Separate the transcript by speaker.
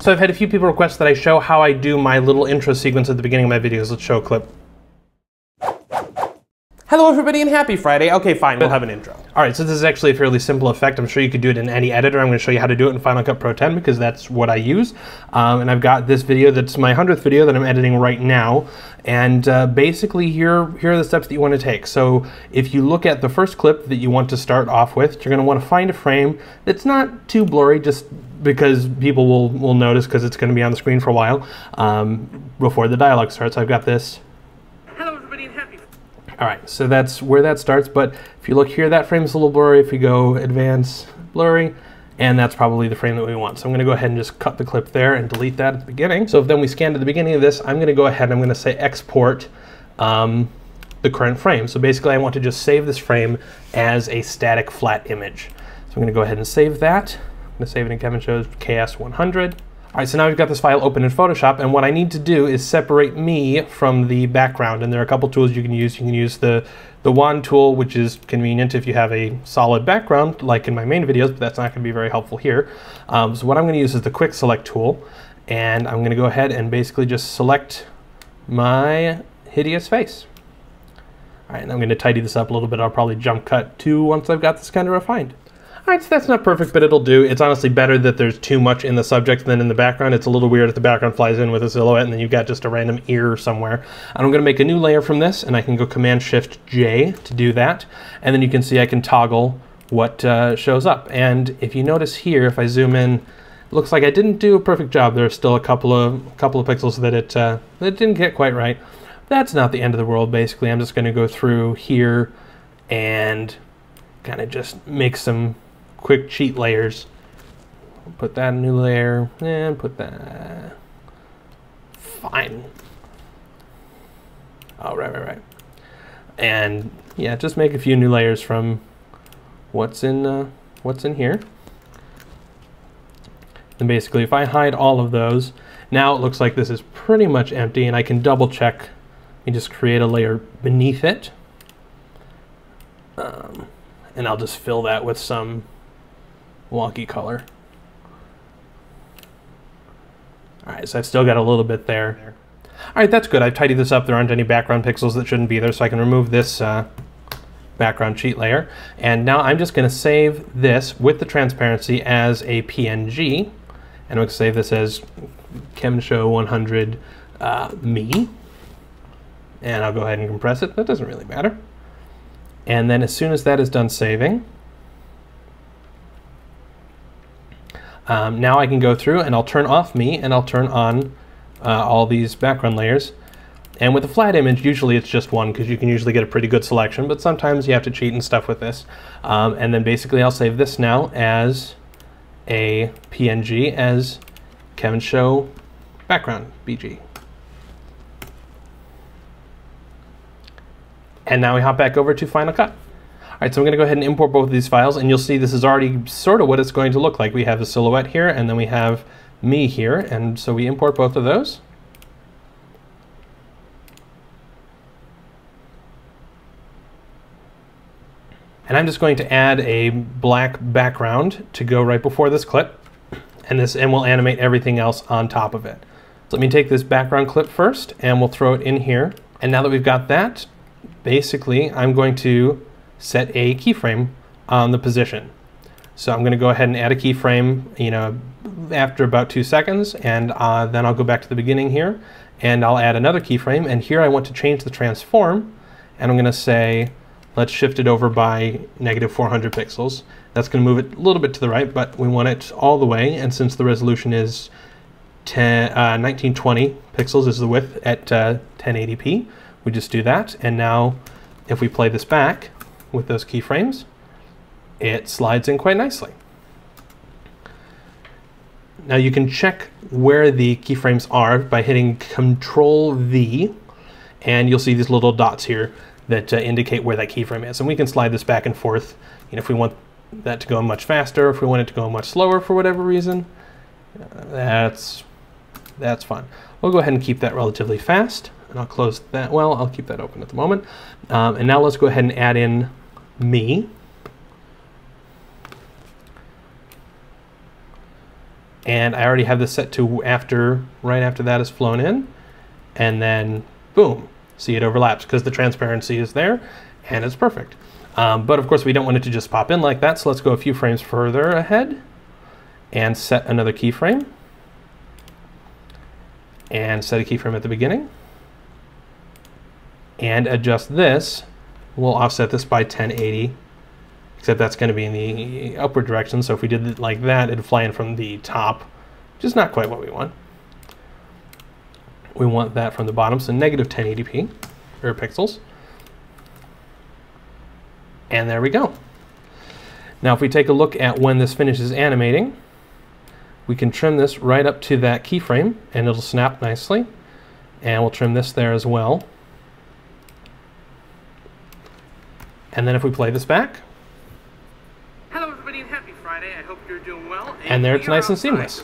Speaker 1: So I've had a few people request that I show how I do my little intro sequence at the beginning of my videos. Let's show a clip. Hello everybody and happy Friday. Okay, fine, we'll have an intro. All right, so this is actually a fairly simple effect. I'm sure you could do it in any editor. I'm gonna show you how to do it in Final Cut Pro 10 because that's what I use. And I've got this video that's my 100th video that I'm editing right now. And basically here are the steps that you wanna take. So if you look at the first clip that you want to start off with, you're gonna wanna find a frame that's not too blurry, just because people will notice because it's gonna be on the screen for a while before the dialogue starts. I've got this. All right, so that's where that starts, but if you look here, that frame's a little blurry. If we go advance, blurry, and that's probably the frame that we want. So I'm gonna go ahead and just cut the clip there and delete that at the beginning. So if then we scan to the beginning of this, I'm gonna go ahead and I'm gonna say export the current frame. So basically I want to just save this frame as a static flat image. So I'm gonna go ahead and save that. I'm gonna save it in Kevin Show's KS100. All right, so now we've got this file open in Photoshop, and what I need to do is separate me from the background. And there are a couple tools you can use. You can use the wand tool, which is convenient if you have a solid background, like in my main videos, but that's not gonna be very helpful here. So what I'm gonna use is the quick select tool, and I'm gonna go ahead and basically just select my hideous face. All right, and I'm gonna tidy this up a little bit. I'll probably jump cut to once I've got this kind of refined. All right, so that's not perfect, but it'll do. It's honestly better that there's too much in the subject than in the background. It's a little weird if the background flies in with a silhouette and then you've got just a random ear somewhere. And I'm gonna make a new layer from this, and I can go Command-Shift-J to do that. And then you can see I can toggle what shows up. And if you notice here, if I zoom in, it looks like I didn't do a perfect job. There's still a couple of pixels that it didn't get quite right. That's not the end of the world, basically. I'm just gonna go through here and kind of just make some quick cheat layers. Put that in a new layer and put that. Fine. Oh, right. And yeah, just make a few new layers from what's in here. And basically, if I hide all of those, now it looks like this is pretty much empty, and I can double check and just create a layer beneath it. And I'll just fill that with some wonky color. All right, so I've still got a little bit there. All right, that's good. I've tidied this up. There aren't any background pixels that shouldn't be there, so I can remove this background cheat layer. And now I'm just gonna save this with the transparency as a PNG. And I'm gonna save this as Kevin Show 100 me. And I'll go ahead and compress it. That doesn't really matter. And then as soon as that is done saving, now I can go through and I'll turn off me and I'll turn on all these background layers. And with a flat image, usually it's just one because you can usually get a pretty good selection, but sometimes you have to cheat and stuff with this. And then basically I'll save this now as a PNG as Kevin Show background BG. And now we hop back over to Final Cut. All right, so I'm gonna go ahead and import both of these files, and you'll see this is already sort of what it's going to look like. We have a silhouette here, and then we have me here, and so we import both of those. And I'm just going to add a black background to go right before this clip, and we'll animate everything else on top of it. So let me take this background clip first, and we'll throw it in here. And now that we've got that, basically I'm going to set a keyframe on the position. So I'm going to go ahead and add a keyframe, after about 2 seconds, and then I'll go back to the beginning here, and I'll add another keyframe. And here I want to change the transform, and I'm going to say, let's shift it over by -400 pixels. That's going to move it a little bit to the right, but we want it all the way. And since the resolution is 1920 pixels is the width at 1080p, we just do that. And now if we play this back with those keyframes, it slides in quite nicely. Now you can check where the keyframes are by hitting Control-V, and you'll see these little dots here that indicate where that keyframe is. And we can slide this back and forth, if we want that to go much faster, if we want it to go much slower for whatever reason. That's fun. We'll go ahead and keep that relatively fast, and I'll close that. Well, I'll keep that open at the moment. And now let's go ahead and add in me. And I already have this set to right after that is flown in. And then, boom, see it overlaps because the transparency is there and it's perfect. But of course we don't want it to just pop in like that, so let's go a few frames further ahead and set another keyframe. And set a keyframe at the beginning. And adjust this. We'll offset this by 1080, except that's going to be in the upward direction, so if we did it like that, it'd fly in from the top, which is not quite what we want. We want that from the bottom, so negative 1080p, or pixels. And there we go. Now if we take a look at when this finishes animating, we can trim this right up to that keyframe, and it'll snap nicely. And we'll trim this there as well. And then if we play this back,
Speaker 2: hello everybody and happy Friday, I hope you're doing well.
Speaker 1: And there it's nice and seamless.